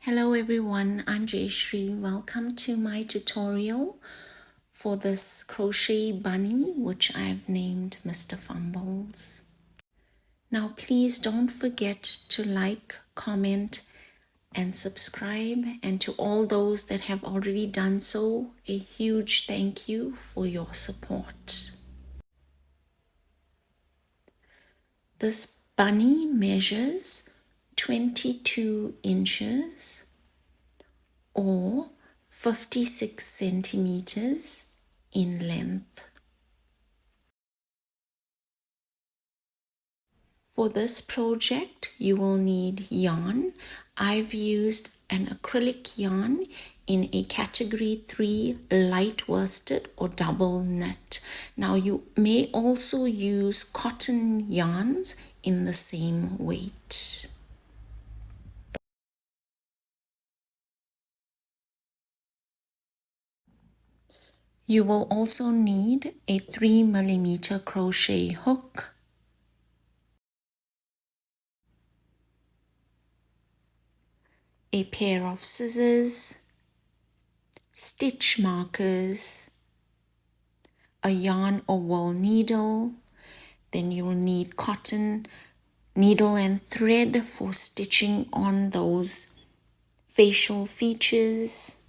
Hello everyone, I'm Jayashree. Welcome to my tutorial for this crochet bunny which I've named Mr. Fumbles. Now please don't forget to like, comment and subscribe, and to all those that have already done so, a huge thank you for your support. This bunny measures 22 inches or 56 centimeters in length. For this project, you will need yarn. I've used an acrylic yarn in a category 3 light worsted or double knit. Now you may also use cotton yarns in the same weight. You will also need a 3mm crochet hook, a pair of scissors, stitch markers, a yarn or wool needle. Then you'll need cotton needle and thread for stitching on those facial features.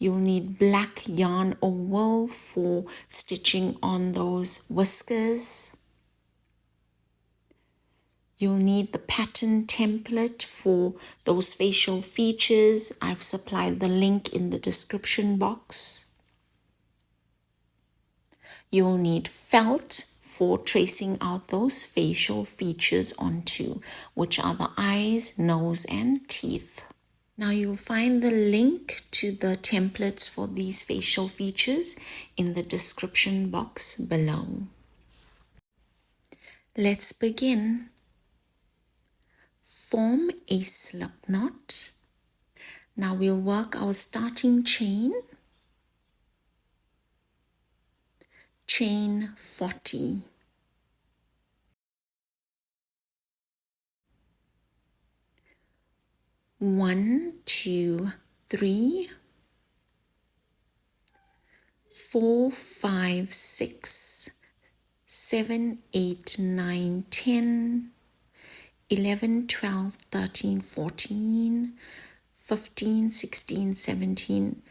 You'll need black yarn or wool for stitching on those whiskers. You'll need the pattern template for those facial features. I've supplied the link in the description box. You'll need felt for tracing out those facial features onto, which are the eyes, nose, and teeth. Now you'll find the link to the templates for these facial features in the description box below. Let's begin. Form a slip knot. Now we'll work our starting chain. Chain 40. One, two, three, 4, 5, 6, 7, 8, 9, 10, 11, 12, 13, 14, 15, 16, 17,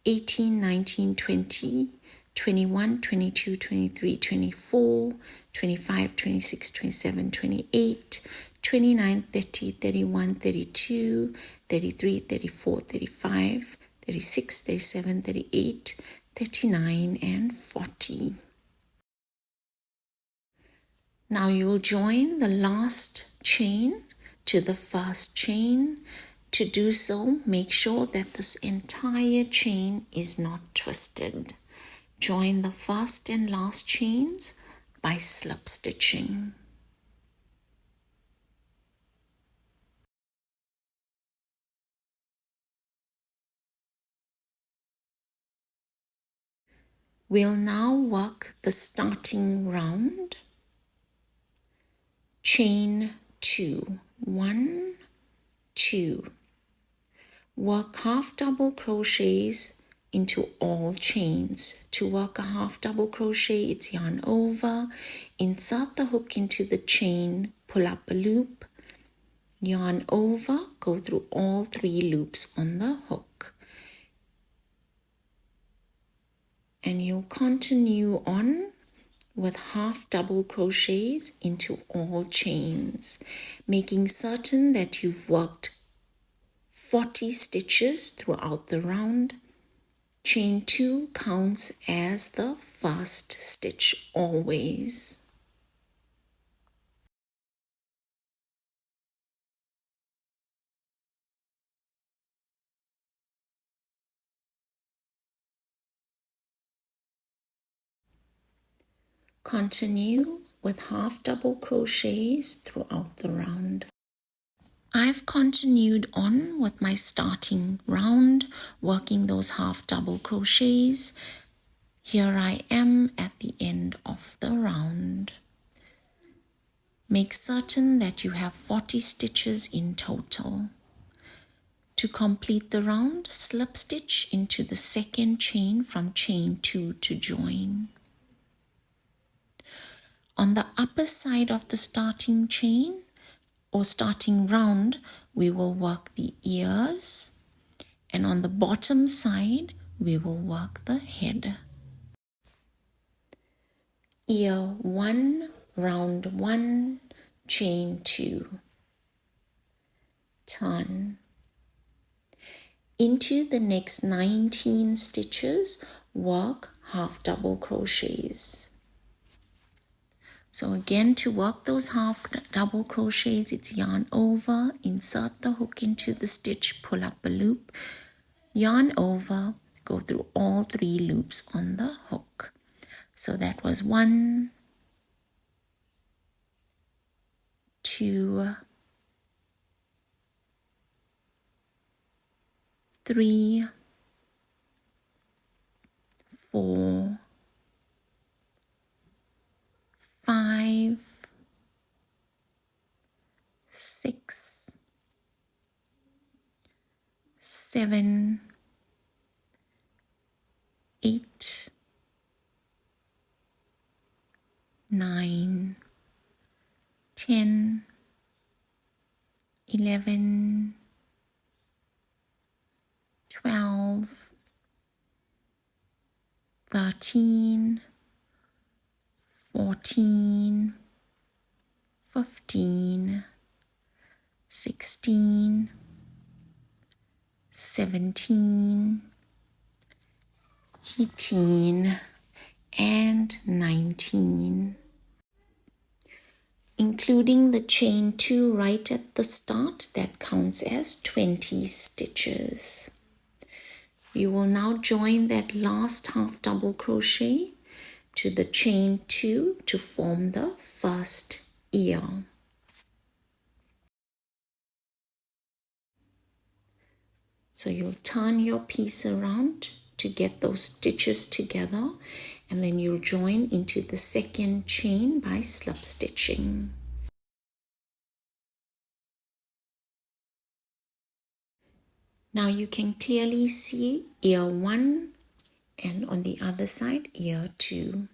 18, 19, 20, 21, 22, 23, 24, 25, 26, 27, 28, 29, 30, 31, 32, 33, 34, 35, 36, 37, 38, 39, and 40. Now you'll join the last chain to the first chain. To do so, make sure that this entire chain is not twisted. Join the first and last chains by slip stitching. We'll now work the starting round. Chain 2, 1, 2. Work half double crochets into all chains. To work a half double crochet, it's yarn over, insert the hook into the chain, pull up a loop, yarn over, go through all 3 loops on the hook. And you'll continue on with half double crochets into all chains, making certain that you've worked 40 stitches throughout the round. Chain 2 counts as the first stitch always. Continue with half double crochets throughout the round. I've continued on with my starting round, working those half double crochets. Here I am at the end of the round. Make certain that you have 40 stitches in total. To complete the round, slip stitch into the second chain from chain 2 to join. On the upper side of the starting chain or starting round, we will work the ears, and on the bottom side, we will work the head. Ear 1, round 1, chain 2. Turn. Into the next 19 stitches, work half double crochets. So again, to work those half double crochets, it's yarn over, insert the hook into the stitch, pull up a loop, yarn over, go through all 3 loops on the hook. So that was 1, 2, 3, 4, 5, 6, 7, 8, 9, 10, 11, 12, 13, 14, 15, 16, 17, 18, and 19. Including the chain 2 right at the start, that counts as 20 stitches. You will now join that last half double crochet to the chain 2 to form the first ear. So you'll turn your piece around to get those stitches together, and then you'll join into the second chain by slip stitching. Now you can clearly see ear 1 and on the other side ear 2.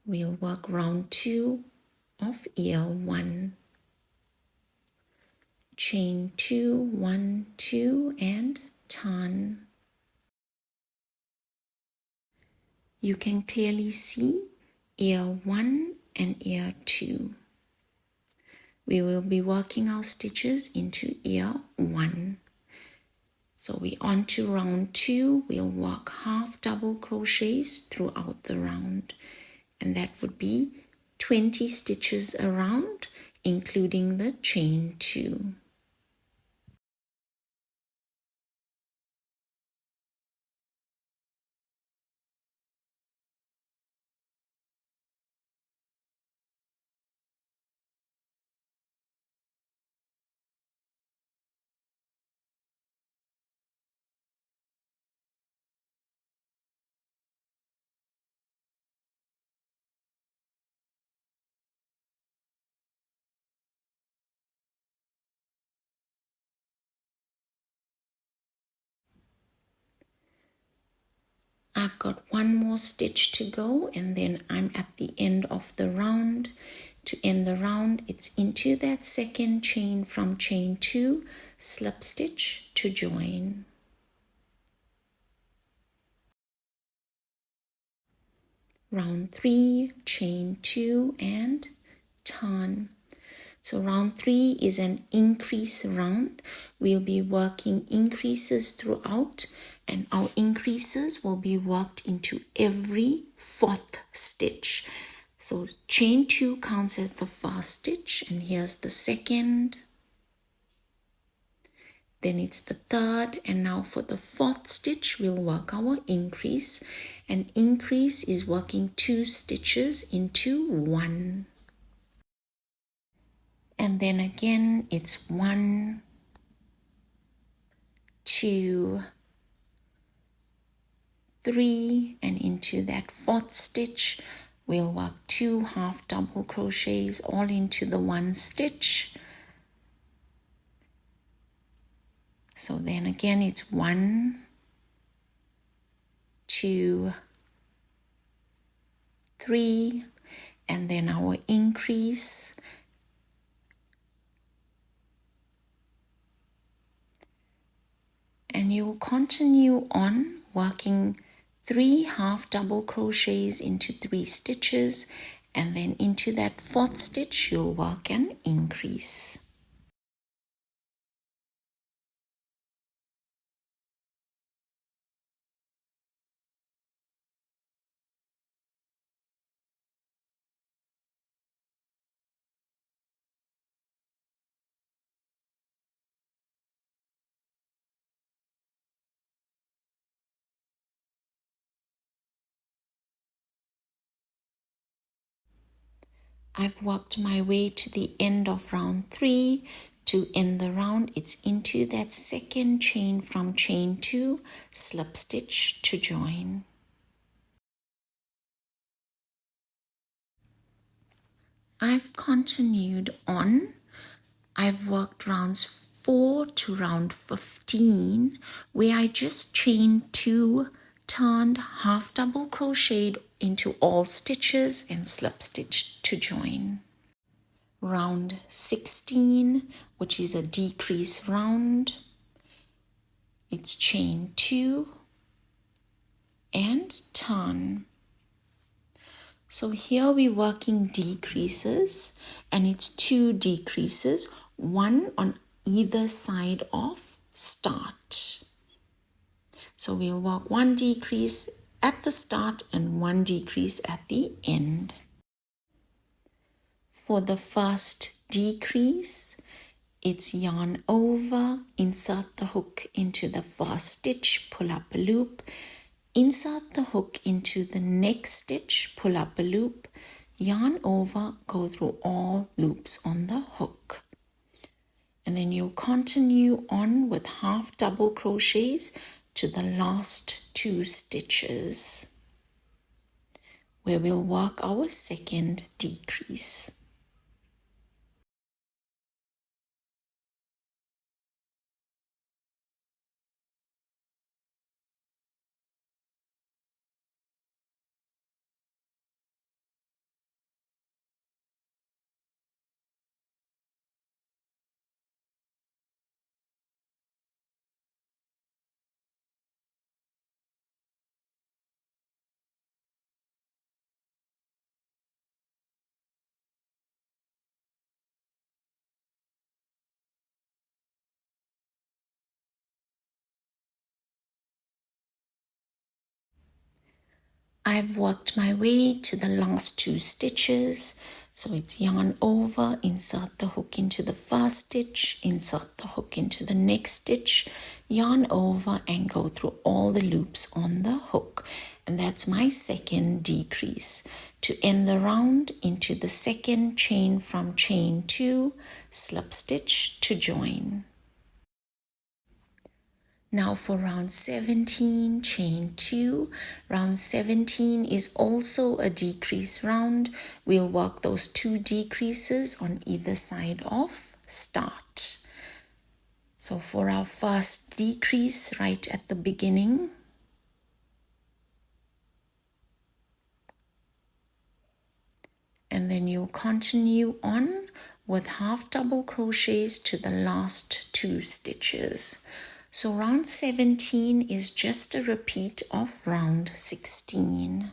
We'll work round 2 of ear 1. Chain 2, 1, 2 and turn. You can clearly see ear 1 and ear 2. We will be working our stitches into ear 1. So we're on to round 2. We'll work half double crochets throughout the round, and that would be 20 stitches around, including the chain 2. I've got one more stitch to go, and then I'm at the end of the round. To end the round, it's into that second chain from chain 2, slip stitch to join. Round 3, chain 2 and turn. So round 3 is an increase round. We'll be working increases throughout, and our increases will be worked into every 4th stitch. So chain 2 counts as the first stitch, and here's the second. Then it's the 3rd, and now for the 4th stitch, we'll work our increase. And increase is working 2 stitches into 1. And then again, it's 1, 2, 3, and into that 4th stitch we'll work 2 half double crochets all into the 1 stitch. So then again it's 1, 2, 3, and then our increase, and you'll continue on working 3 half double crochets into 3 stitches, and then into that 4th stitch you'll work an increase. I've worked my way to the end of round 3. To end the round, it's into that 2nd chain from chain 2, slip stitch to join. I've continued on. I've worked rounds 4 to round 15, where I just chained 2, turned, half double crocheted into all stitches and slip stitched to join. Round 16, which is a decrease round, it's chain 2 and turn. So here we're working decreases, and it's 2 decreases, 1 on either side of start. So we'll work 1 decrease at the start and 1 decrease at the end. For the first decrease, it's yarn over, insert the hook into the first stitch, pull up a loop, insert the hook into the next stitch, pull up a loop, yarn over, go through all loops on the hook. And then you'll continue on with half double crochets to the last 2 stitches, where we'll work our 2nd decrease. I've worked my way to the last 2 stitches, so it's yarn over, insert the hook into the first stitch, insert the hook into the next stitch, yarn over, and go through all the loops on the hook. And that's my 2nd decrease. To end the round, into the 2nd chain from chain 2, slip stitch to join. Now for round 17, chain 2. Round 17 is also a decrease round. We'll work those 2 decreases on either side of start. So for our first decrease right at the beginning, and then you'll continue on with half double crochets to the last 2 stitches. So round 17 is just a repeat of round 16.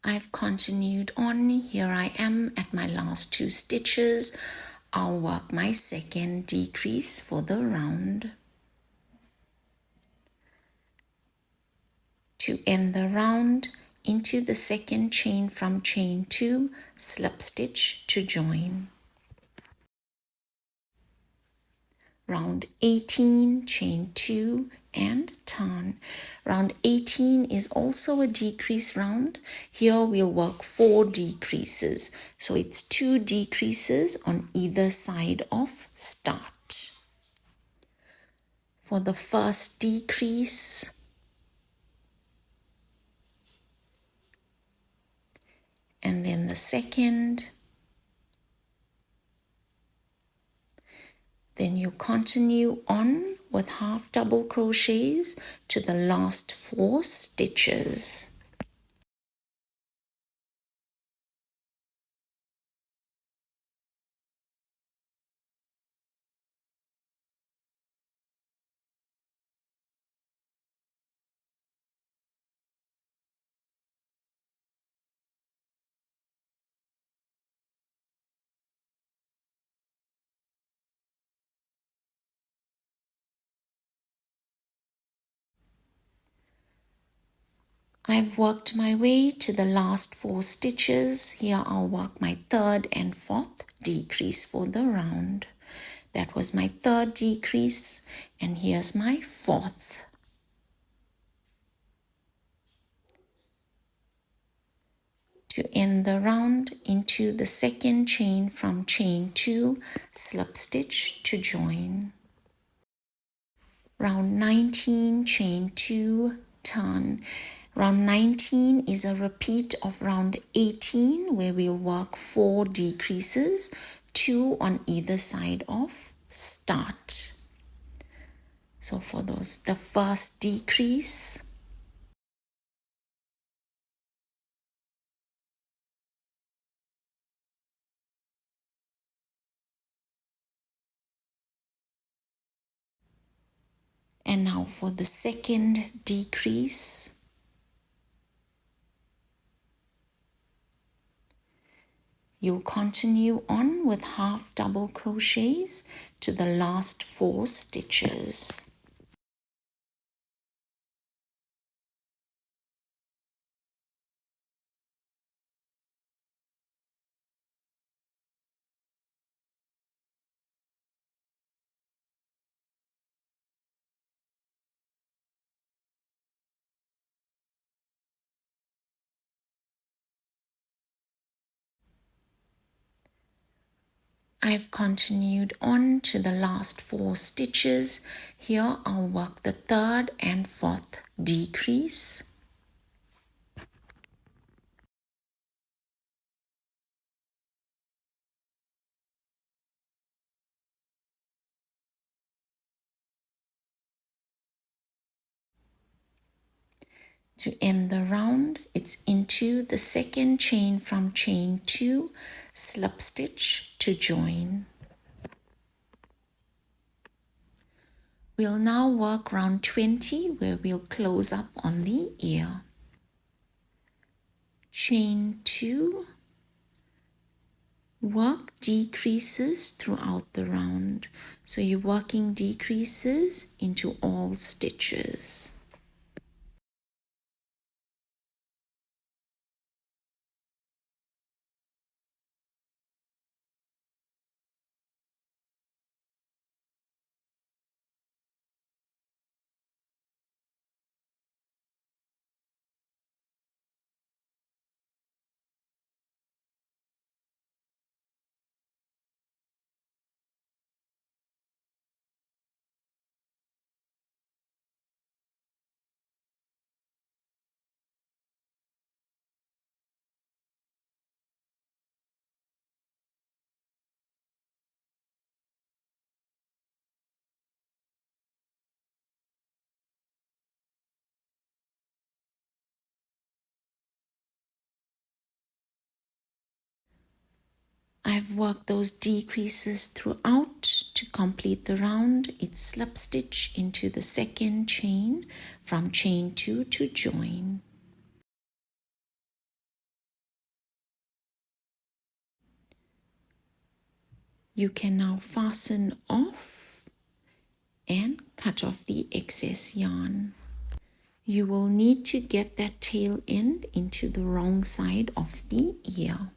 I've continued on. Here I am at my last 2 stitches. I'll work my second decrease for the round. To end the round, into the second chain from chain 2, slip stitch to join. Round 18, chain 2 and turn. Round 18 is also a decrease round. Here we'll work 4 decreases. So it's 2 decreases on either side of start. For the first decrease, and then the second, then you continue on with half double crochets to the last 4 stitches. I've worked my way to the last 4 stitches. Here I'll work my 3rd and 4th decrease for the round. That was my 3rd decrease, and here's my 4th. To end the round, into the second chain from chain 2, slip stitch to join. Round 19, chain 2, turn. Round 19 is a repeat of round 18 where we'll work 4 decreases, 2 on either side of start. So for those, the first decrease, and now for the second decrease, you'll continue on with half double crochets to the last 4 stitches. I've continued on to the last 4 stitches. Here I'll work the 3rd and 4th decrease. To end the round, it's into the second chain from chain 2, slip stitch to join. We'll now work round 20 where we'll close up on the ear. Chain 2, work decreases throughout the round. So you're working decreases into all stitches. I've worked those decreases throughout to complete the round. It's slip stitch into the second chain from chain 2 to join. You can now fasten off and cut off the excess yarn. You will need to get that tail end into the wrong side of the ear.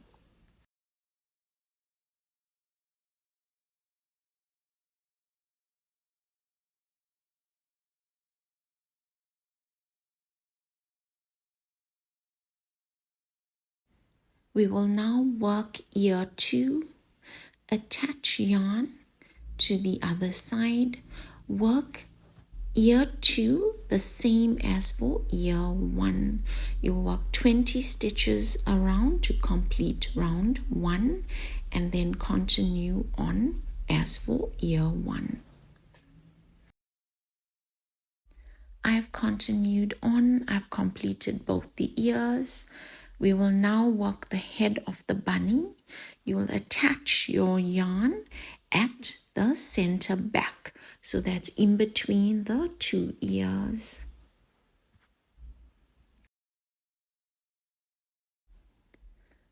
We will now work ear 2, attach yarn to the other side, work ear 2 the same as for ear 1. You'll work 20 stitches around to complete round 1 and then continue on as for ear 1. I've continued on, I've completed both the ears. We will now work the head of the bunny. You will attach your yarn at the center back, so that's in between the 2 ears.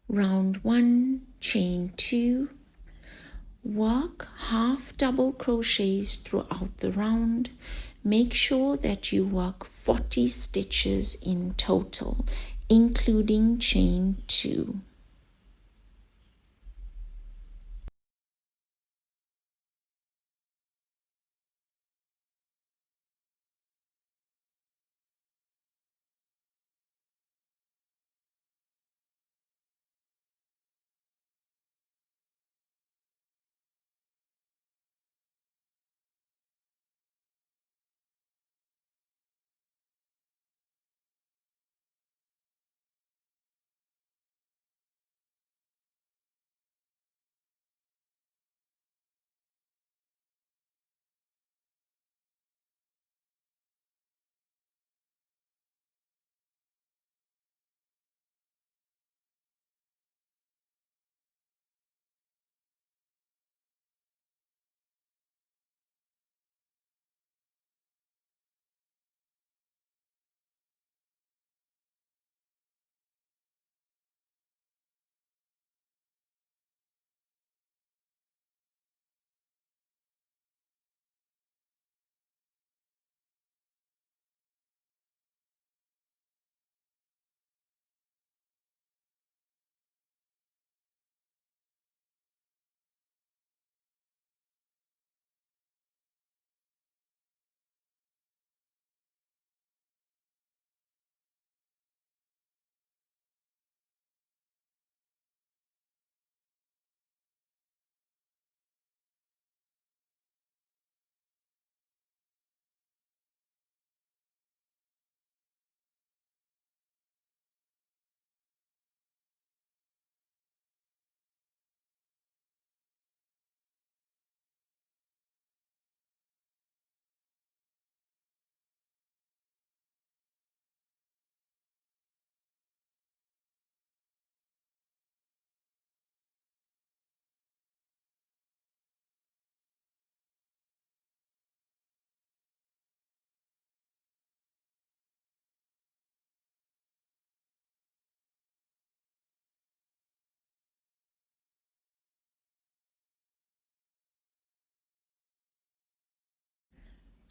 Round 1, chain 2. Work half double crochets throughout the round. Make sure that you work 40 stitches in total, including chain 2.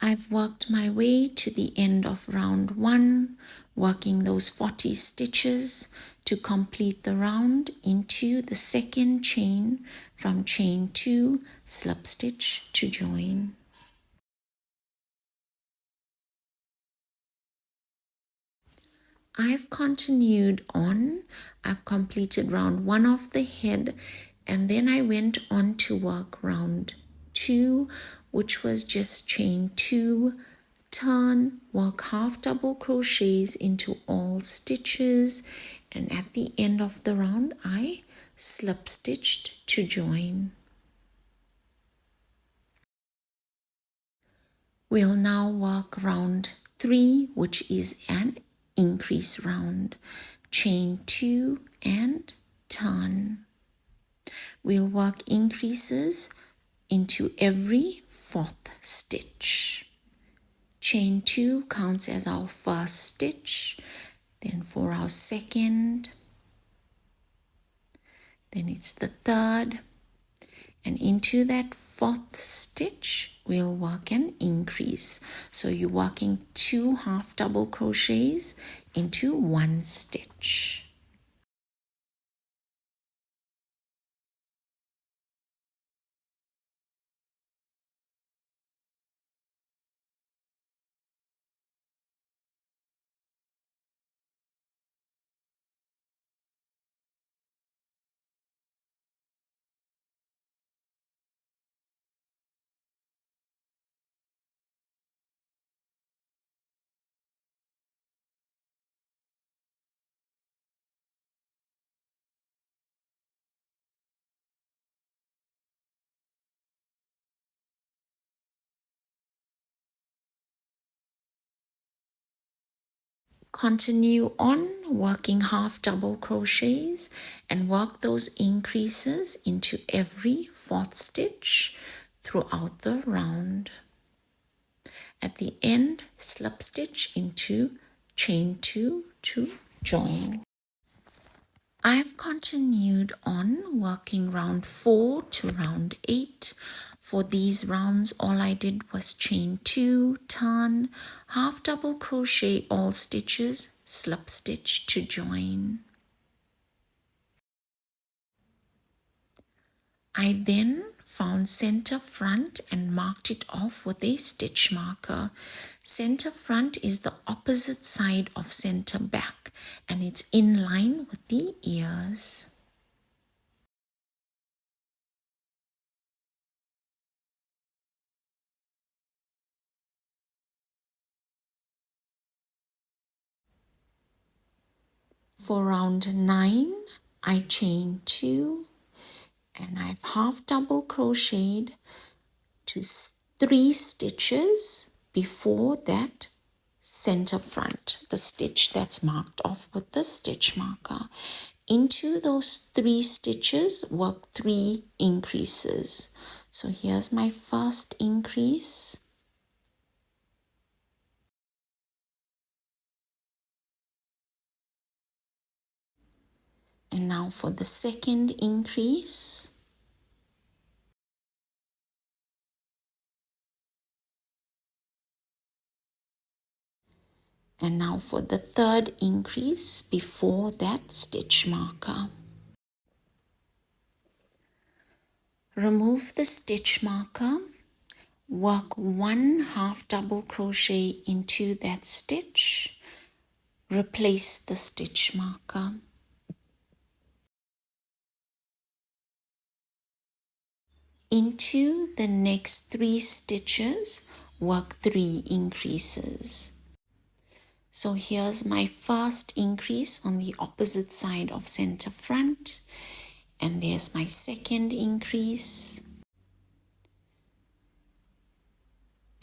I've worked my way to the end of round 1, working those 40 stitches to complete the round into the second chain from chain 2, slip stitch to join. I've continued on. I've completed round 1 of the head, and then I went on to work round 2, which was just chain 2, turn, work half double crochets into all stitches, and at the end of the round I slip stitched to join. We'll now work round 3, which is an increase round. Chain 2 and turn. We'll work increases into every 4th stitch. Chain 2 counts as our first stitch, then for our second, then it's the third, And into that 4th stitch, we'll work an increase. So you're working 2 half double crochets into 1 stitch. Continue on working half double crochets and work those increases into every 4th stitch throughout the round. At the end, slip stitch into chain 2 to join. I've continued on working round 4 to round 8. For these rounds, all I did was chain 2, turn, half double crochet all stitches, slip stitch to join. I then found center front and marked it off with a stitch marker. Center front is the opposite side of center back and it's in line with the ears. For round 9, I chain 2 and I've half double crocheted to 3 stitches before that center front, the stitch that's marked off with the stitch marker. Into those 3 stitches, work 3 increases. So here's my first increase. And now for the second increase. And now for the third increase before that stitch marker. Remove the stitch marker, work 1 half double crochet into that stitch, replace the stitch marker. Into the next 3 stitches, work 3 increases. So here's my first increase on the opposite side of center front, and there's my second increase.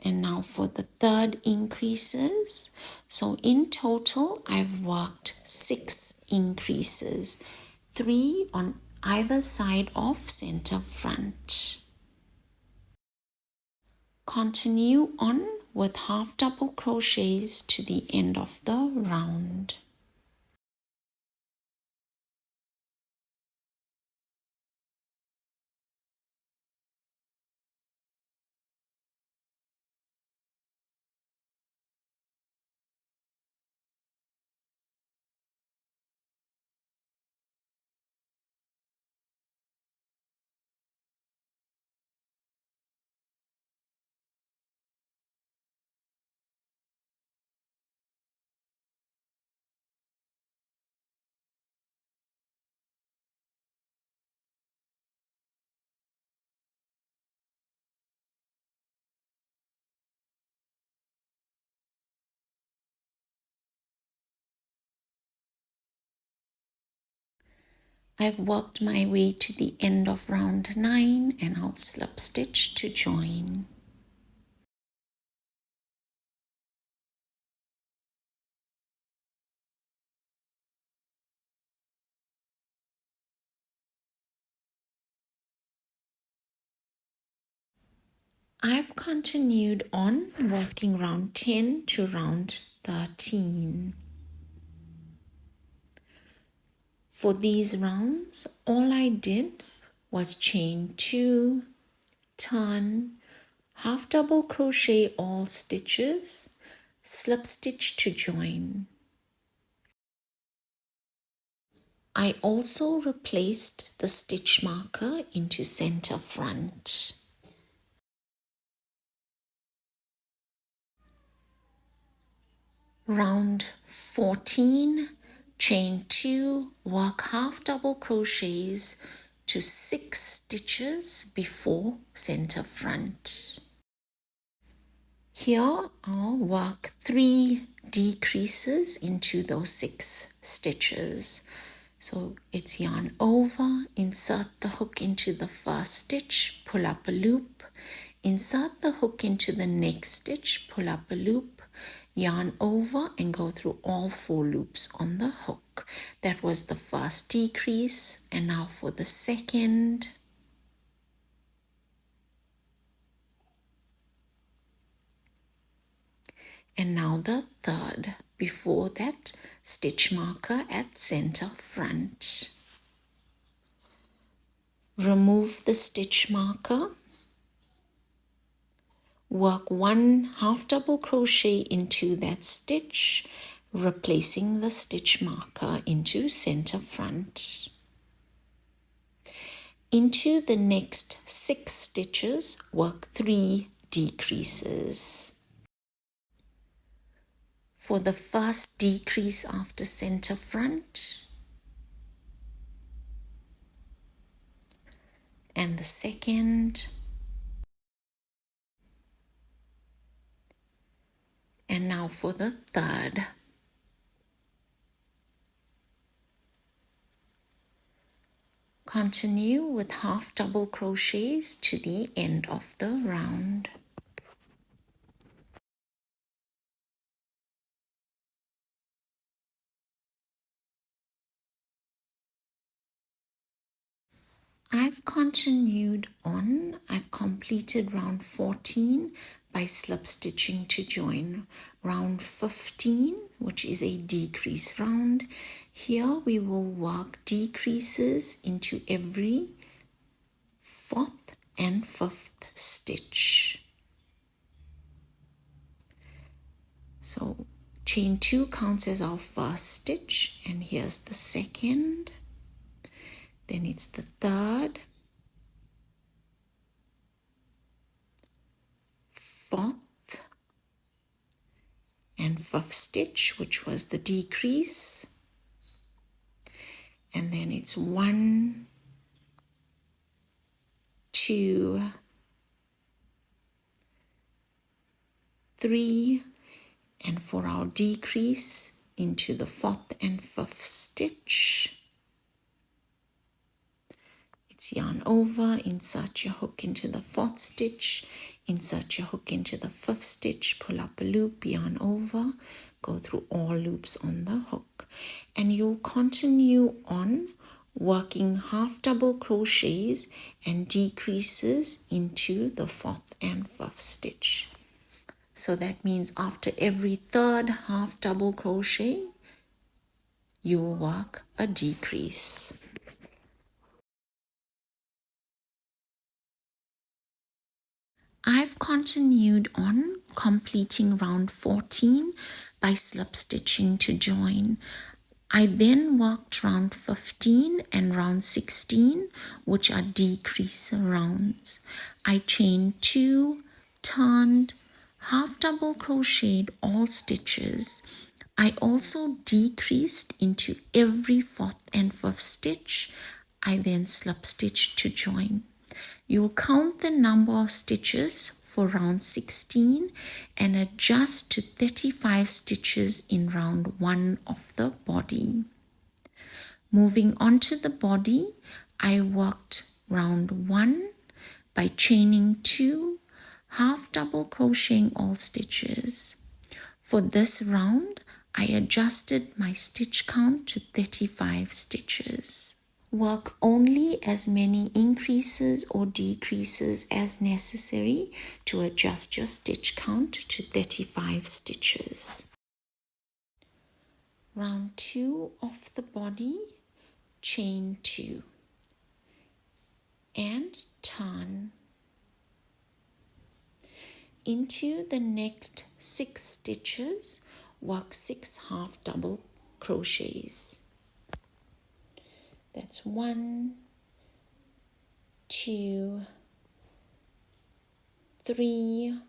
And now for the third increases. So in total, I've worked 6 increases, 3 on either side of center front. Continue on with half double crochets to the end of the round. I've worked my way to the end of round 9 and I'll slip stitch to join. I've continued on working round 10 to round 13. For these rounds, all I did was chain 2, turn, half double crochet all stitches, slip stitch to join. I also replaced the stitch marker into center front. Round 14, chain 2, work half double crochets to 6 stitches before center front. Here I'll work 3 decreases into those 6 stitches. So it's yarn over, insert the hook into the first stitch, pull up a loop, insert the hook into the next stitch, pull up a loop, yarn over and go through all 4 loops on the hook. That was the first decrease, and now for the second. And now the third, before that stitch marker at center front. Remove the stitch marker. Work 1 half double crochet into that stitch, replacing the stitch marker into center front. Into the next 6 stitches, work 3 decreases. For the first decrease after center front, and the second, and now for the third. Continue with half double crochets to the end of the round. I've continued on. I've completed round 14 by slip stitching to join. Round 15, which is a decrease round. Here we will work decreases into every 4th and 5th stitch. So chain 2 counts as our first stitch, and here's the second. Then it's the third, 4th, and 5th stitch, which was the decrease. And then it's 1, 2, 3, and for our decrease into the 4th and 5th stitch. Yarn over, insert your hook into the 4th stitch, insert your hook into the 5th stitch, pull up a loop, yarn over, go through all loops on the hook, and you'll continue on working half double crochets and decreases into the 4th and 5th stitch. So that means after every 3rd half double crochet, you'll work a decrease. I've continued on completing round 14 by slip stitching to join. I then worked round 15 and round 16, which are decrease rounds. I chained 2, turned, half double crocheted all stitches. I also decreased into every 4th and 5th stitch. I then slip stitched to join. You'll count the number of stitches for round 16 and adjust to 35 stitches in round 1 of the body. Moving on to the body, I worked round 1 by chaining 2, half double crocheting all stitches. For this round, I adjusted my stitch count to 35 stitches. Work only as many increases or decreases as necessary to adjust your stitch count to 35 stitches. Round 2 of the body, chain 2. and turn. Into the next 6 stitches, work 6 half double crochets. That's 1, 2, 3,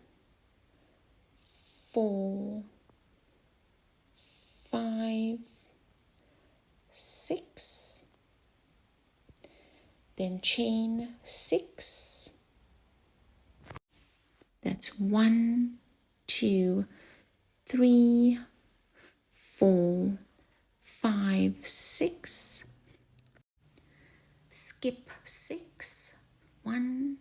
4, 5, 6, then chain 6. That's 1, 2, 3, 4, 5, 6. Skip 6. 1,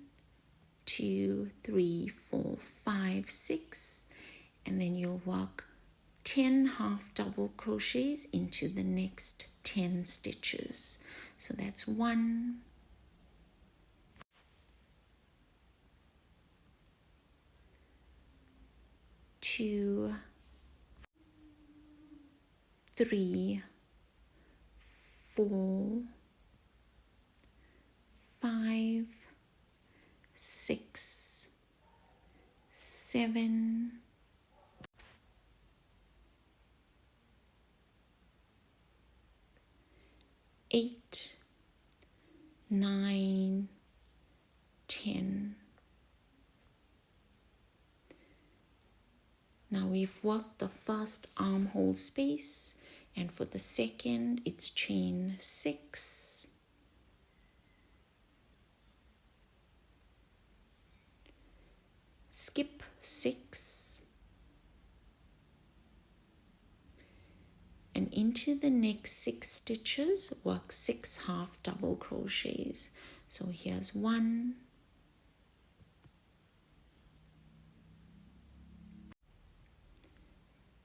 2, 3, 4, 5, 6. And then you'll work 10 half double crochets into the next 10 stitches. So that's 1, 2, 3, 4, 5, 6, 7, 8, 9, 10. Now we've worked the first armhole space, and for the second it's chain 6, skip 6, and into the next 6 stitches work 6 half double crochets. So here's 1,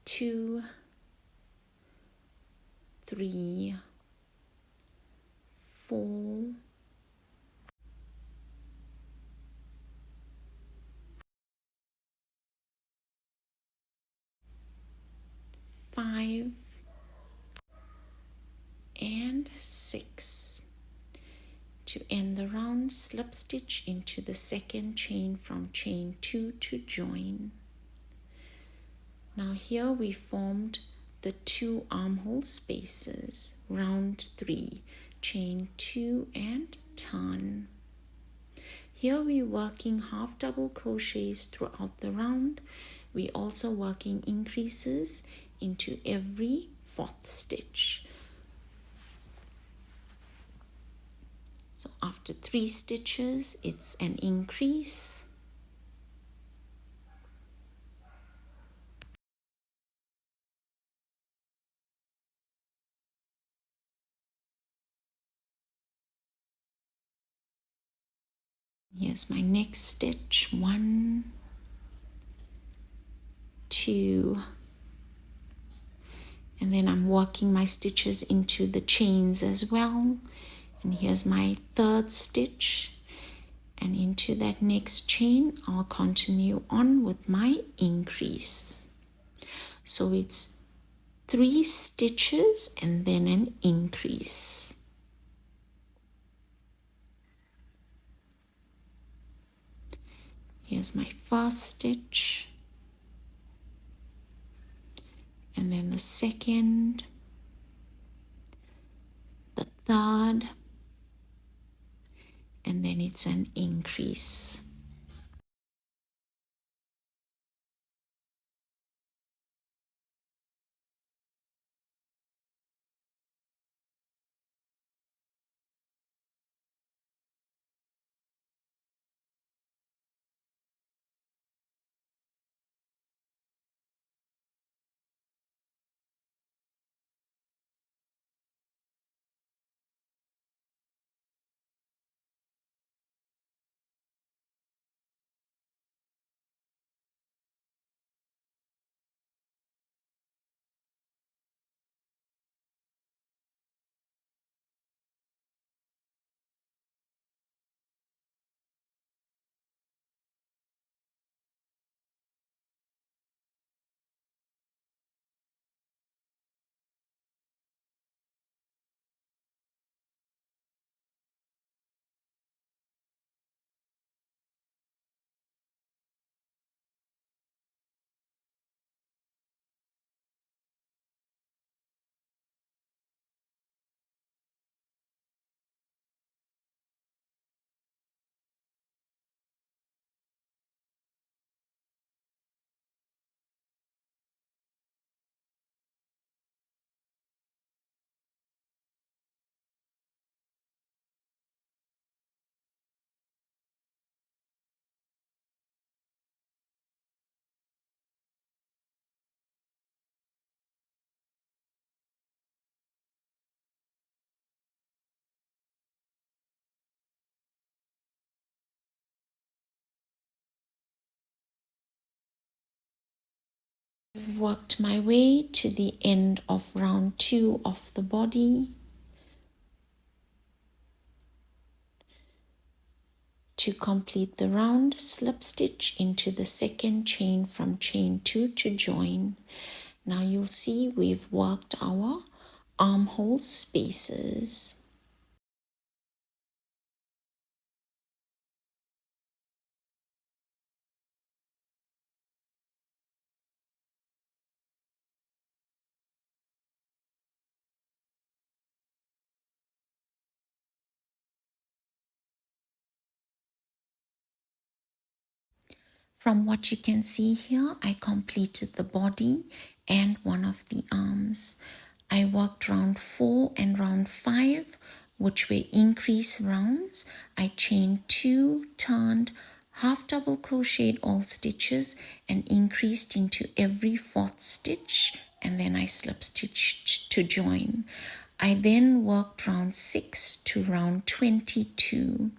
2, 3, 4, 5, and 6. To end the round, slip stitch into the second chain from chain 2 to join. Now here we formed the 2 armhole spaces, round 3, chain 2 and turn. Here we're working half double crochets throughout the round. We're also working increases into every 4th stitch. So after 3 stitches, it's an increase. Here's my next stitch, 1, 2, and then I'm working my stitches into the chains as well. And here's my 3rd stitch, and into that next chain I'll continue on with my increase. So it's 3 stitches and then an increase. Here's my first stitch, and then the second, the third, and then it's an increase. I've worked my way to the end of round 2 of the body. To complete the round, slip stitch into the second chain from chain 2 to join. Now you'll see we've worked our armhole spaces. From what you can see here, I completed the body and one of the arms. I worked round 4 and round 5, which were increase rounds. I chained 2, turned, half double crocheted all stitches and increased into every 4th stitch, and then I slip stitched to join. I then worked round 6 to round 22.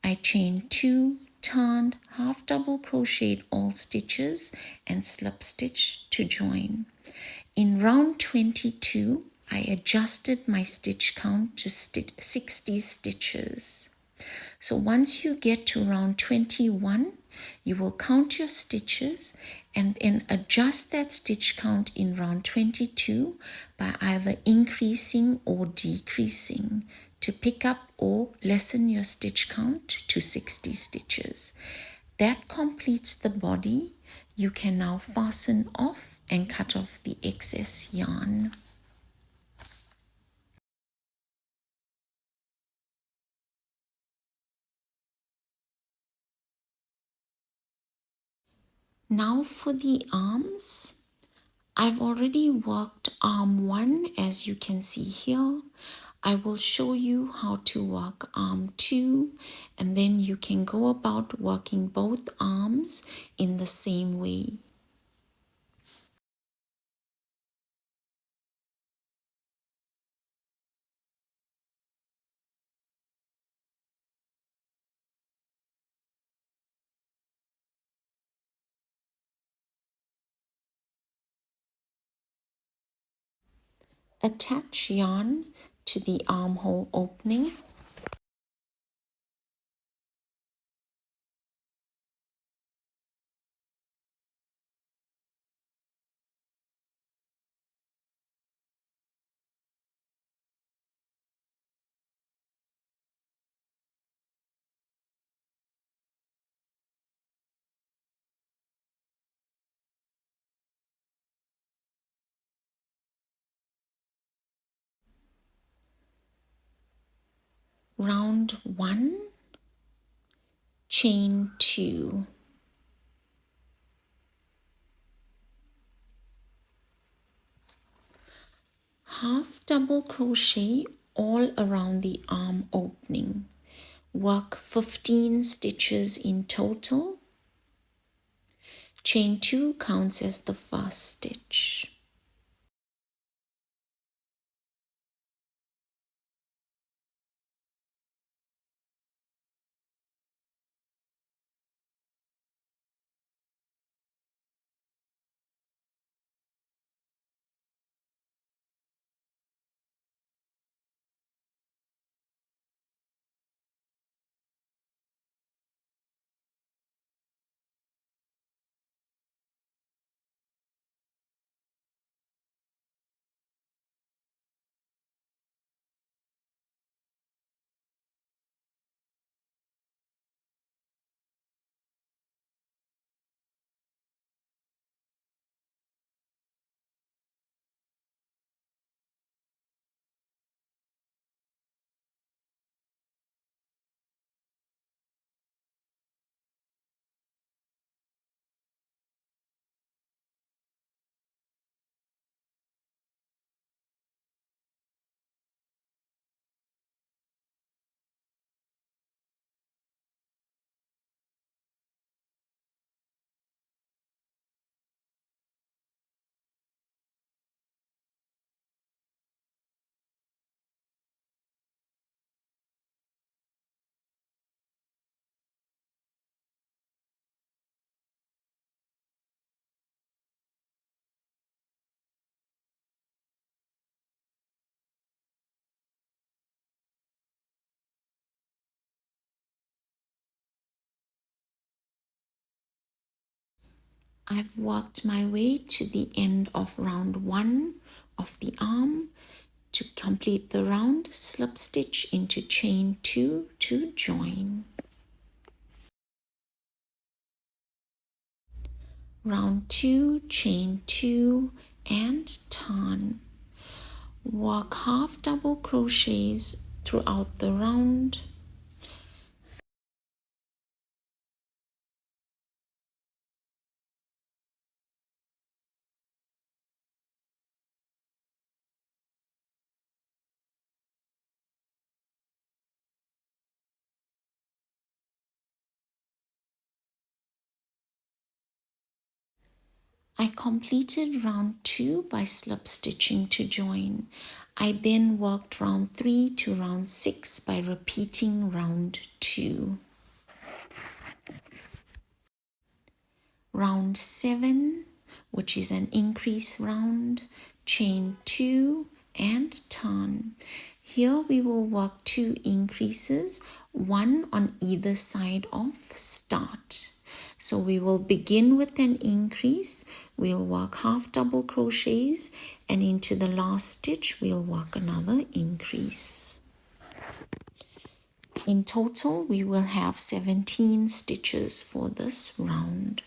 I chained 2, turned, half double crocheted all stitches and slip stitch to join. In round 22, I adjusted my stitch count to 60 stitches. So once you get to round 21, you will count your stitches and then adjust that stitch count in round 22 by either increasing or decreasing to pick up or lessen your stitch count to 60 stitches. That completes the body. You can now fasten off and cut off the excess yarn. Now for the arms. I've already worked arm 1, as you can see here. I will show you how to work arm 2, and then you can go about working both arms in the same way. Attach yarn to the armhole opening. Round 1, chain 2. Half double crochet all around the arm opening. Work 15 stitches in total. Chain 2 counts as the first stitch. I've worked my way to the end of round 1 of the arm. To complete the round, slip stitch into chain 2 to join. Round 2, chain 2 and turn. Work half double crochets throughout the round. I completed round 2 by slip stitching to join. I then worked round 3 to round 6 by repeating round 2. Round 7, which is an increase round, chain 2 and turn. Here we will work 2 increases, one on either side of start. So we will begin with an increase, we'll work half double crochets, and into the last stitch we'll work another increase. In total we will have 17 stitches for this round.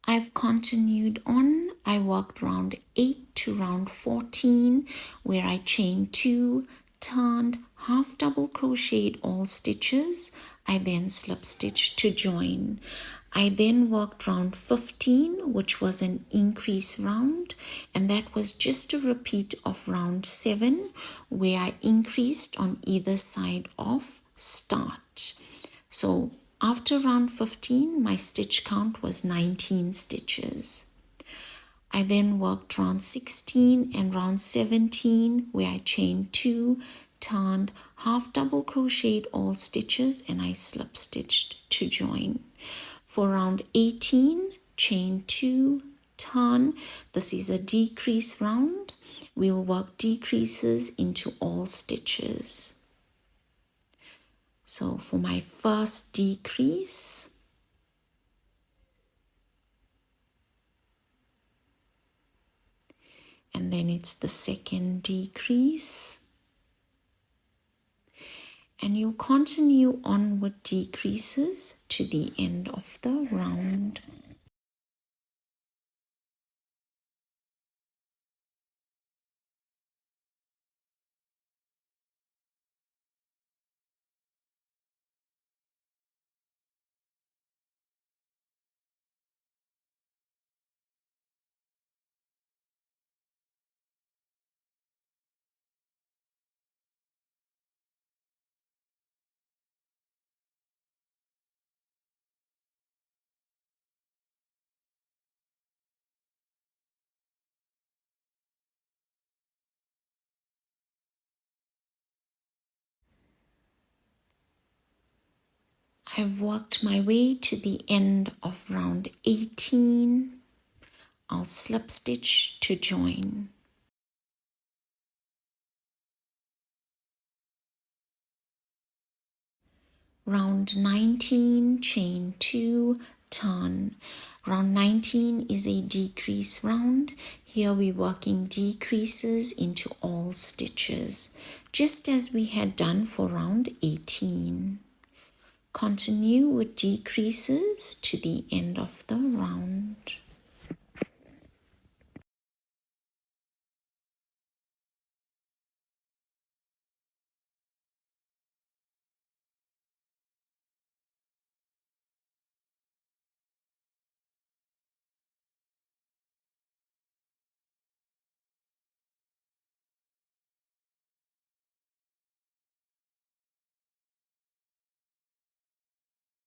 I've continued on. I worked round 8 to round 14 where I chained 2, turned, half double crocheted all stitches. I then slip stitched to join. I then worked round 15, which was an increase round, and that was just a repeat of round 7 where I increased on either side of start. So after round 15, my stitch count was 19 stitches. I then worked round 16 and round 17 where I chained 2, turned, half double crocheted all stitches, and I slip stitched to join. For round 18, chain 2, turn. This is a decrease round. We'll work decreases into all stitches. So for my first decrease, and then it's the second decrease, and you'll continue on with decreases to the end of the round. I've worked my way to the end of round 18. I'll slip stitch to join. Round 19, chain 2, turn. Round 19 is a decrease round. Here we're working decreases into all stitches, just as we had done for round 18. Continue with decreases to the end of the round.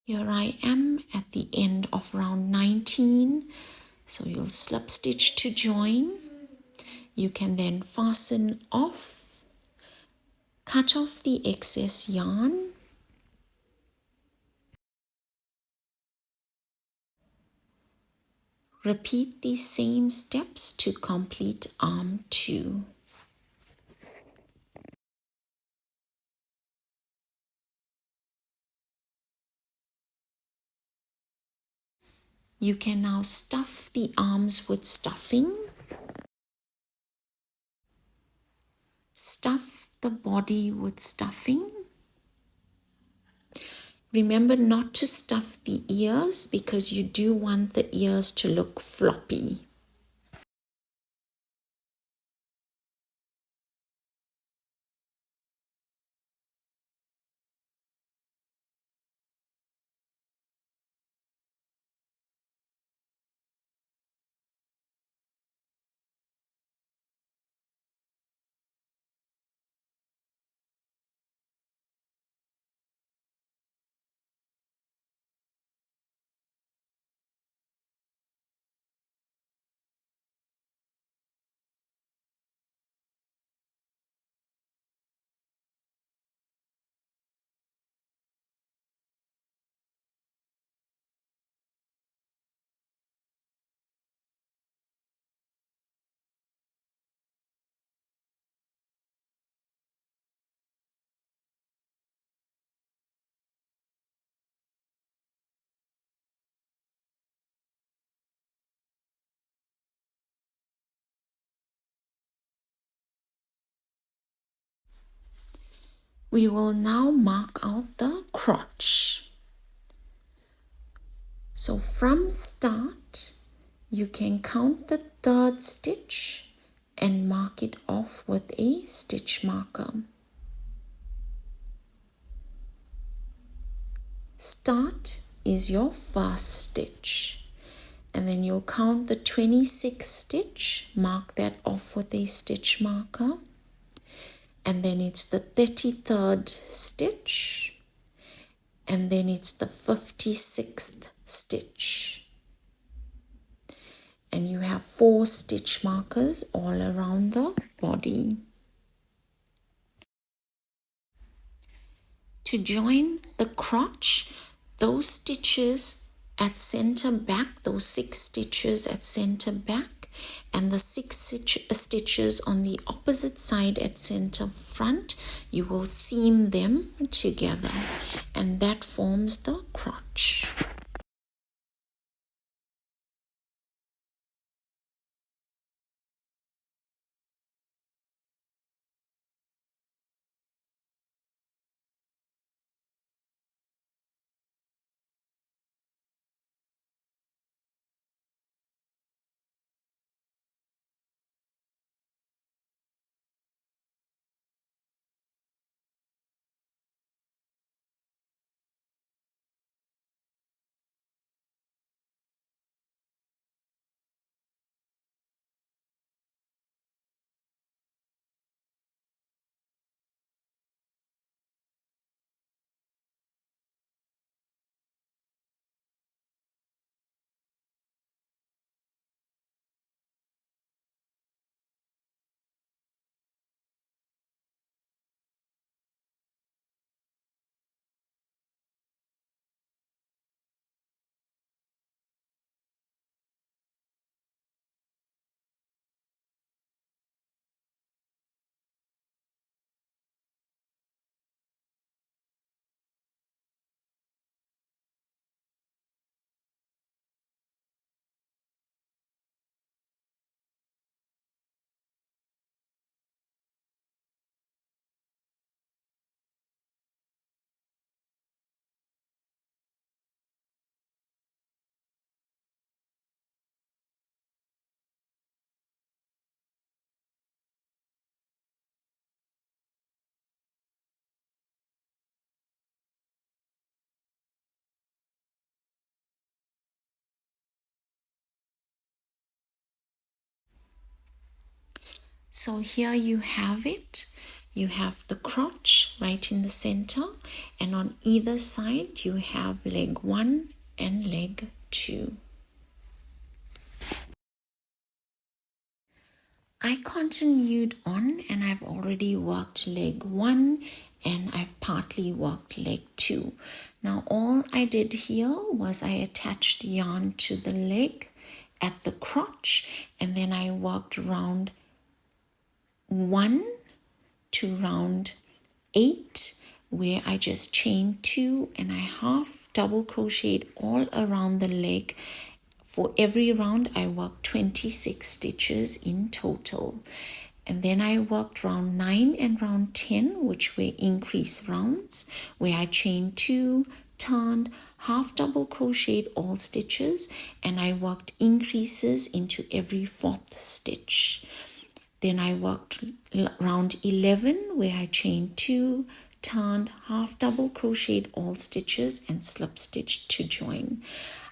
Here I am at the end of round 19. So you'll slip stitch to join. You can then fasten off, cut off the excess yarn, repeat these same steps to complete arm 2. You can now stuff the arms with stuffing. Stuff the body with stuffing. Remember not to stuff the ears because you do want the ears to look floppy. We will now mark out the crotch. So from start, you can count the 3rd stitch and mark it off with a stitch marker. Start is your 1st stitch, and then you'll count the 26th stitch, mark that off with a stitch marker, and then it's the 33rd stitch, and then it's the 56th stitch. And you have 4 stitch markers all around the body. To join the crotch, those stitches at center back, those 6 stitches at center back, and the 6 stitches on the opposite side at center front, you will seam them together, and that forms the crotch. So here you have it. You have the crotch right in the center, and on either side you have leg 1 and leg 2. I continued on, and I've already worked leg 1 and I've partly worked leg 2. Now all I did here was I attached yarn to the leg at the crotch, and then I worked round 1 to round 8, where I just chained 2 and I half double crocheted all around the leg. For every round I worked 26 stitches in total, and then I worked round 9 and round 10, which were increase rounds, where I chained 2, turned, half double crocheted all stitches, and I worked increases into every 4th stitch. Then I worked round 11, where I chained 2, turned, half double crocheted all stitches, and slip stitched to join.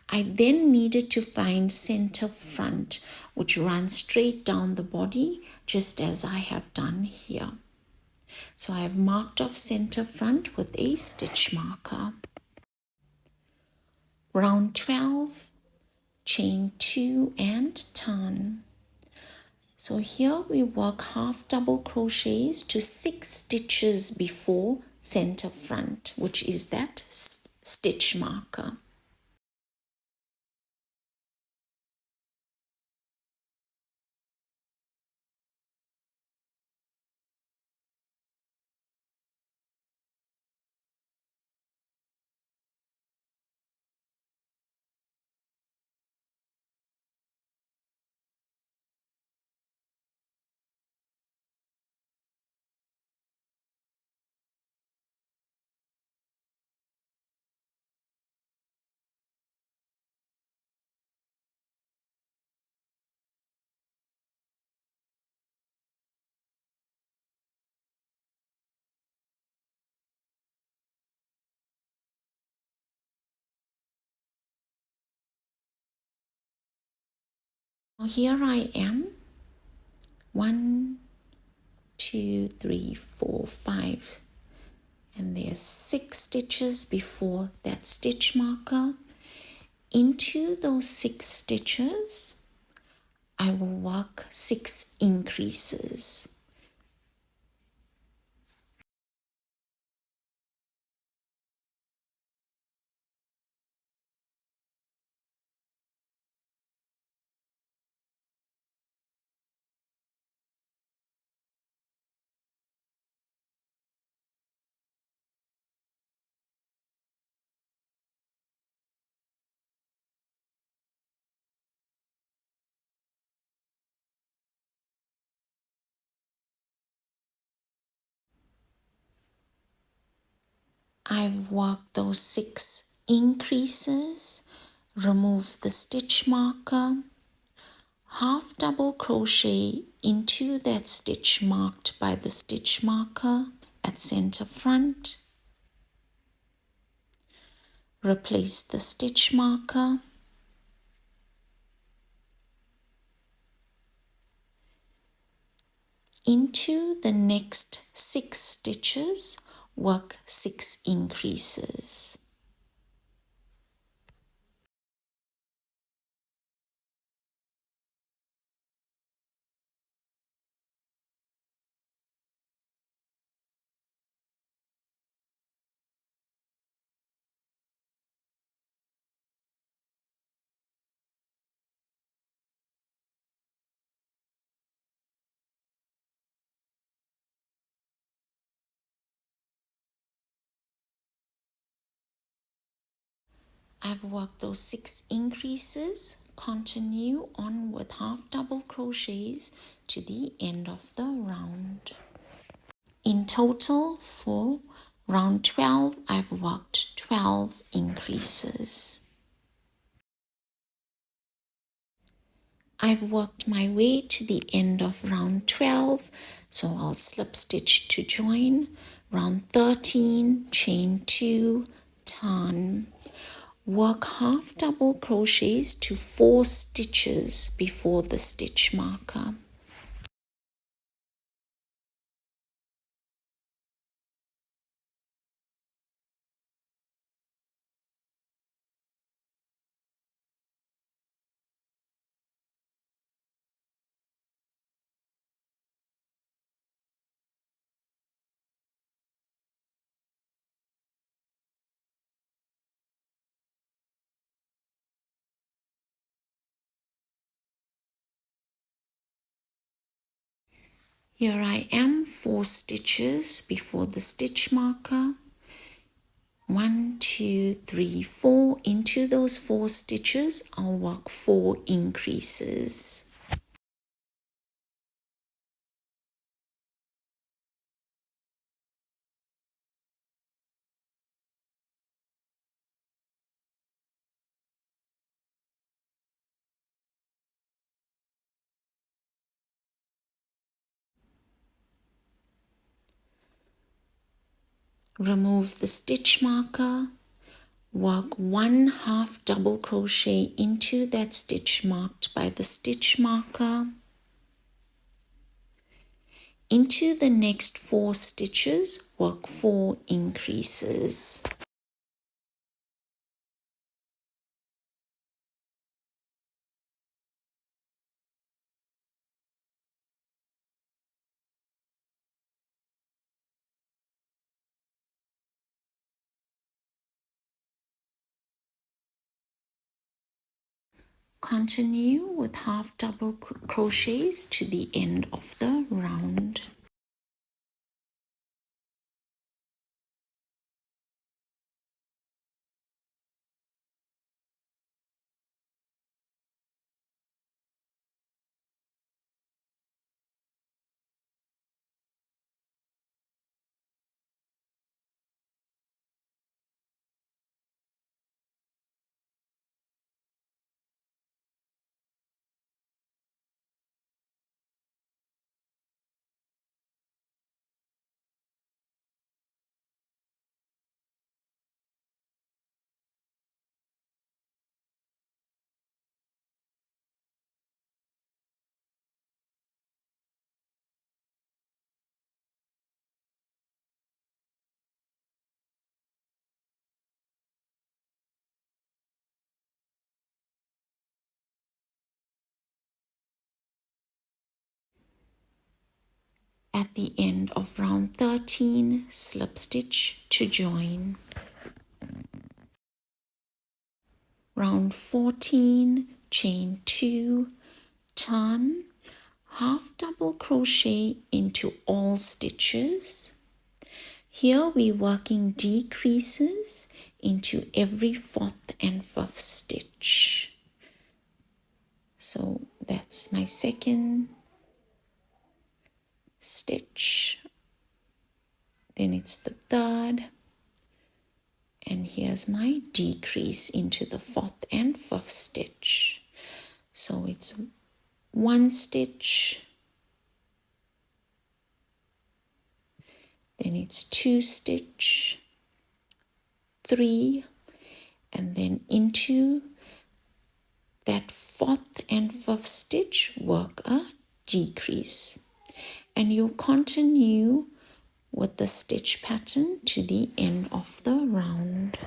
I then needed to find center front, which runs straight down the body, just as I have done here. So I have marked off center front with a stitch marker. Round 12, chain 2 and turn. So here we work half double crochets to 6 stitches before center front, which is that stitch marker. Now here I am, 1, 2, 3, 4, 5, and there's 6 stitches before that stitch marker. Into those 6 stitches, I will work 6 increases. I've worked those 6 increases, remove the stitch marker, half double crochet into that stitch marked by the stitch marker at center front, replace the stitch marker, into the next 6 stitches, work 6 increases. I've worked those 6 increases, continue on with half double crochets to the end of the round. In total for round 12, I've worked 12 increases. I've worked my way to the end of round 12, so I'll slip stitch to join. Round 13, chain 2, turn. Work half double crochets to 4 stitches before the stitch marker. Here I am, 4 stitches before the stitch marker. 1, 2, 3, 4. Into those 4 stitches, I'll work 4 increases. Remove the stitch marker, work 1 half double crochet into that stitch marked by the stitch marker. Into the next 4 stitches, work 4 increases. Continue with half double crochets to the end of the round. At the end of round 13, slip stitch to join. Round 14, chain 2, turn, half double crochet into all stitches. Here we're working decreases into every 4th and 5th stitch. So that's my second stitch, then it's the 3rd, and here's my decrease into the 4th and 5th stitch. So it's 1 stitch, then it's 2 stitch, 3, and then into that 4th and 5th stitch, work a decrease. And you'll continue with the stitch pattern to the end of the round.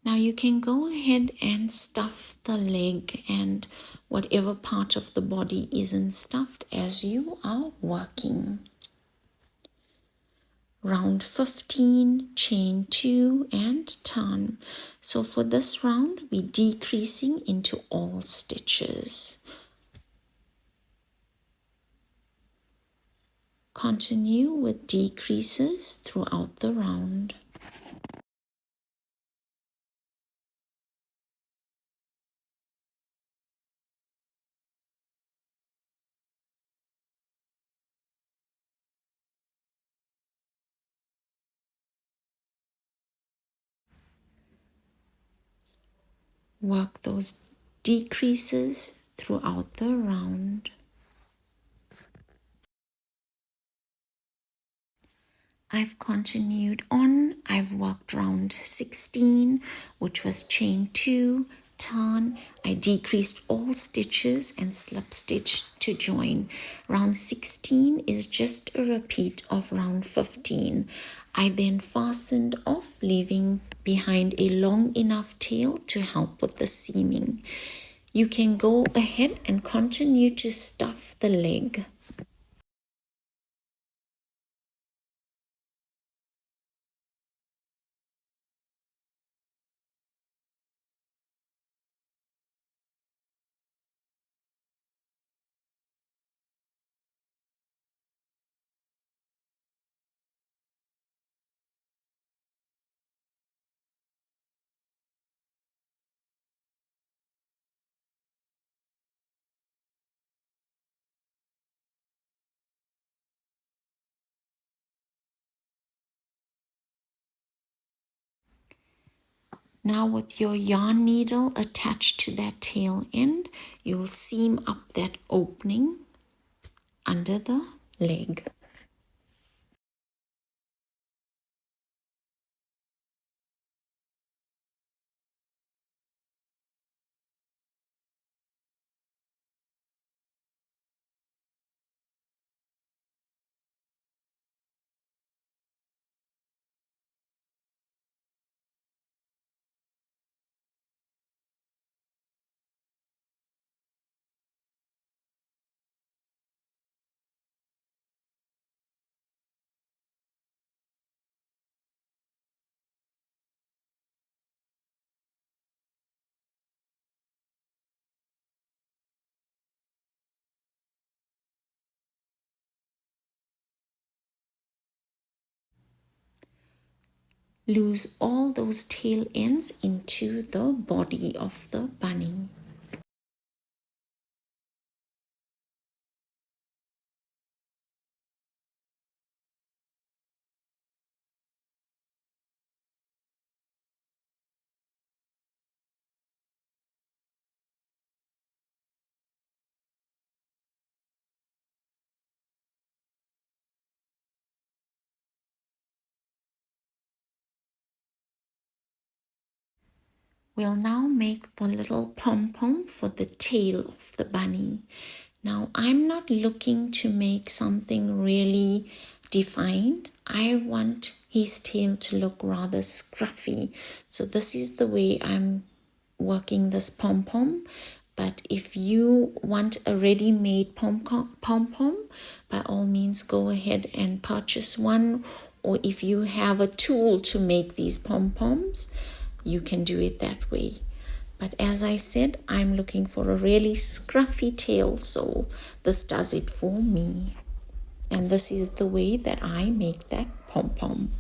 Now you can go ahead and stuff the leg and whatever part of the body isn't stuffed as you are working. Round 15, chain 2 and turn. So for this round, we're decreasing into all stitches. Continue with decreases throughout the round. Work those decreases throughout the round. I've continued on. I've worked round 16, which was chain 2, turn. I decreased all stitches and slip stitch to join. Round 16 is just a repeat of round 15. I then fastened off, leaving behind a long enough tail to help with the seaming. You can go ahead and continue to stuff the leg. Now with your yarn needle attached to that tail end, you'll seam up that opening under the leg. Loose all those tail ends into the body of the bunny. We'll now make the little pom-pom for the tail of the bunny. Now, I'm not looking to make something really defined. I want his tail to look rather scruffy. So this is the way I'm working this pom-pom. But if you want a ready-made pom-pom, by all means go ahead and purchase one. Or if you have a tool to make these pom-poms, you can do it that way. But as I said, I'm looking for a really scruffy tail, so this does it for me. And this is the way that I make that pom-pom.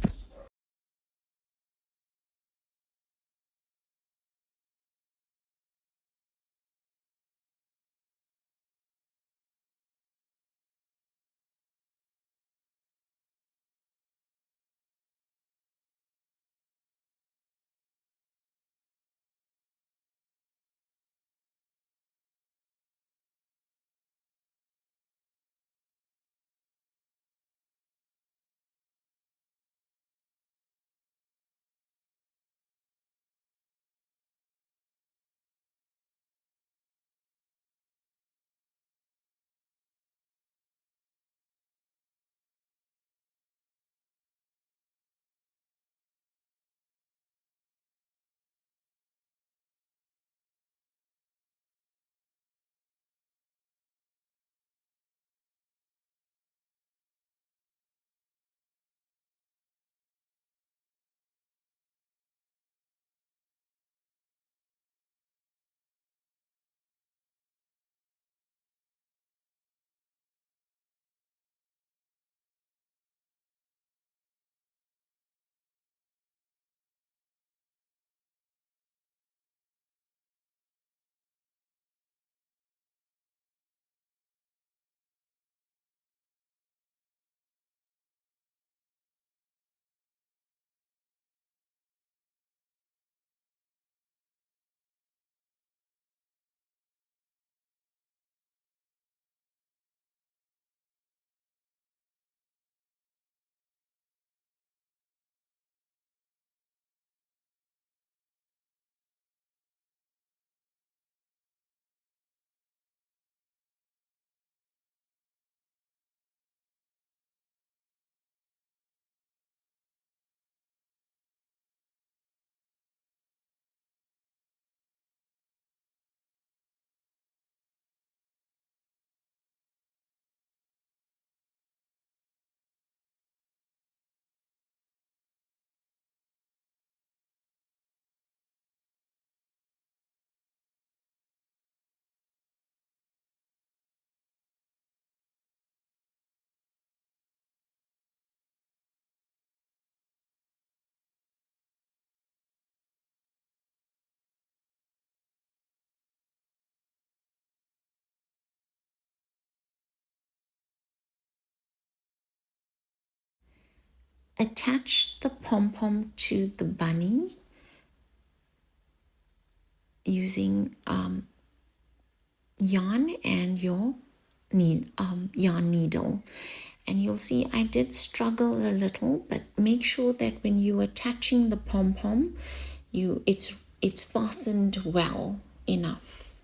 attach the pom-pom to the bunny using yarn and your yarn needle. And you'll see I did struggle a little, but make sure that when you're attaching the pom-pom, it's fastened well enough.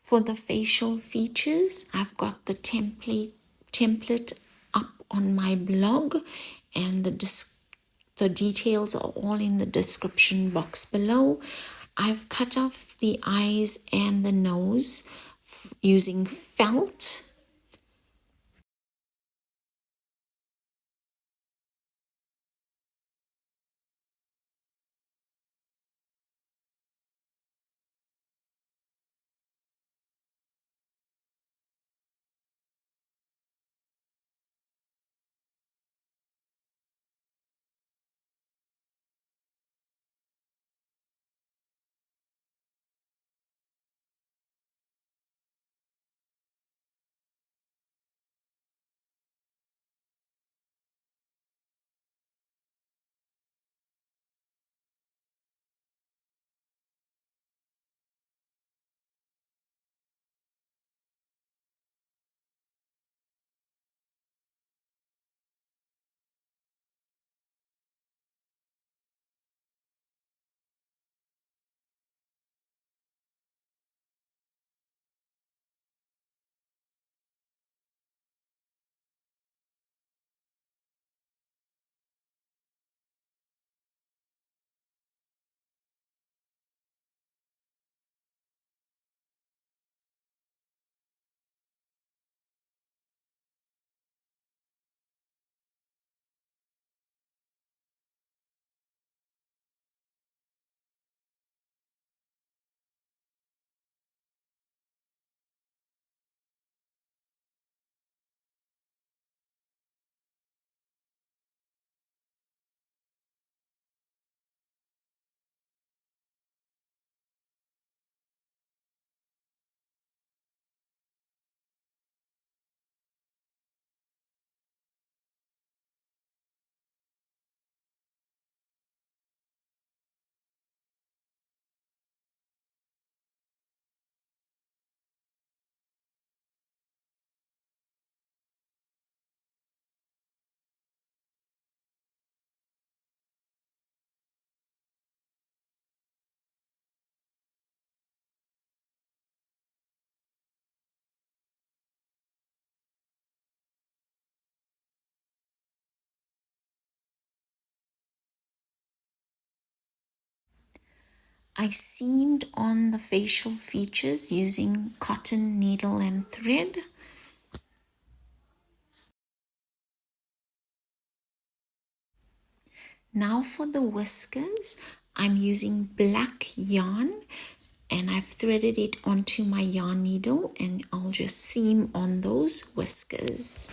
For the facial features, I've got the template up on my blog, and the details are all in the description box below. I've cut off the eyes and the nose using felt. I seamed on the facial features using cotton needle and thread. Now for the whiskers, I'm using black yarn and I've threaded it onto my yarn needle, and I'll just seam on those whiskers.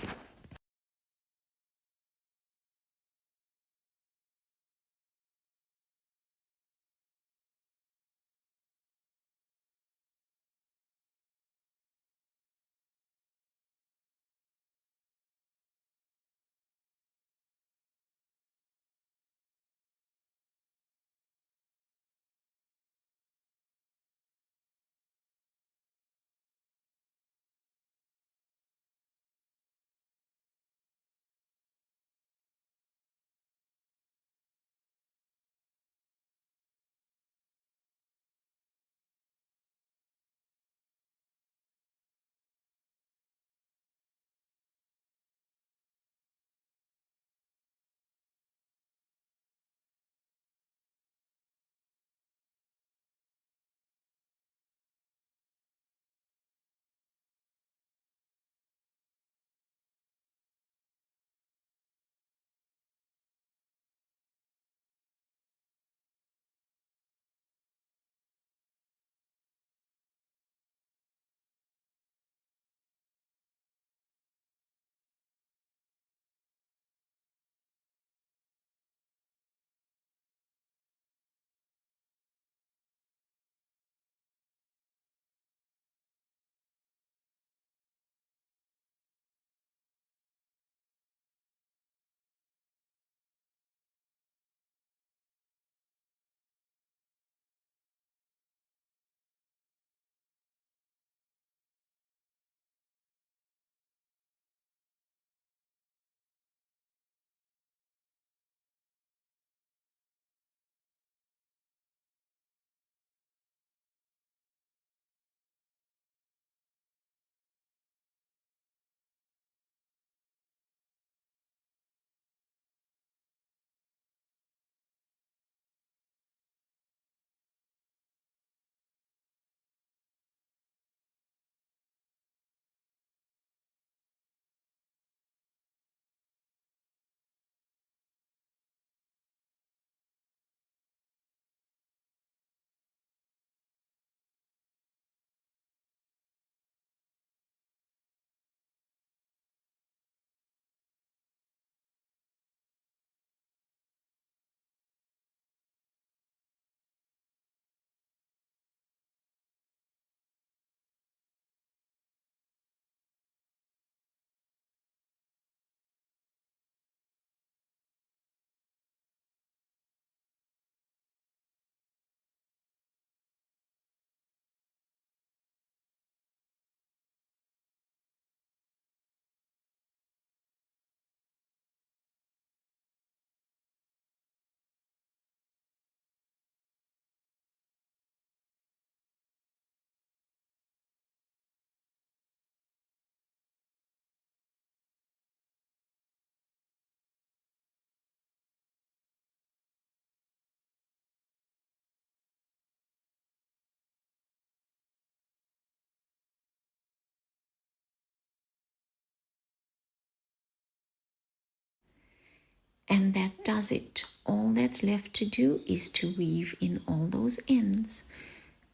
And that does it. All that's left to do is to weave in all those ends.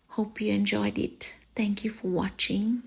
Hope you enjoyed it. Thank you for watching.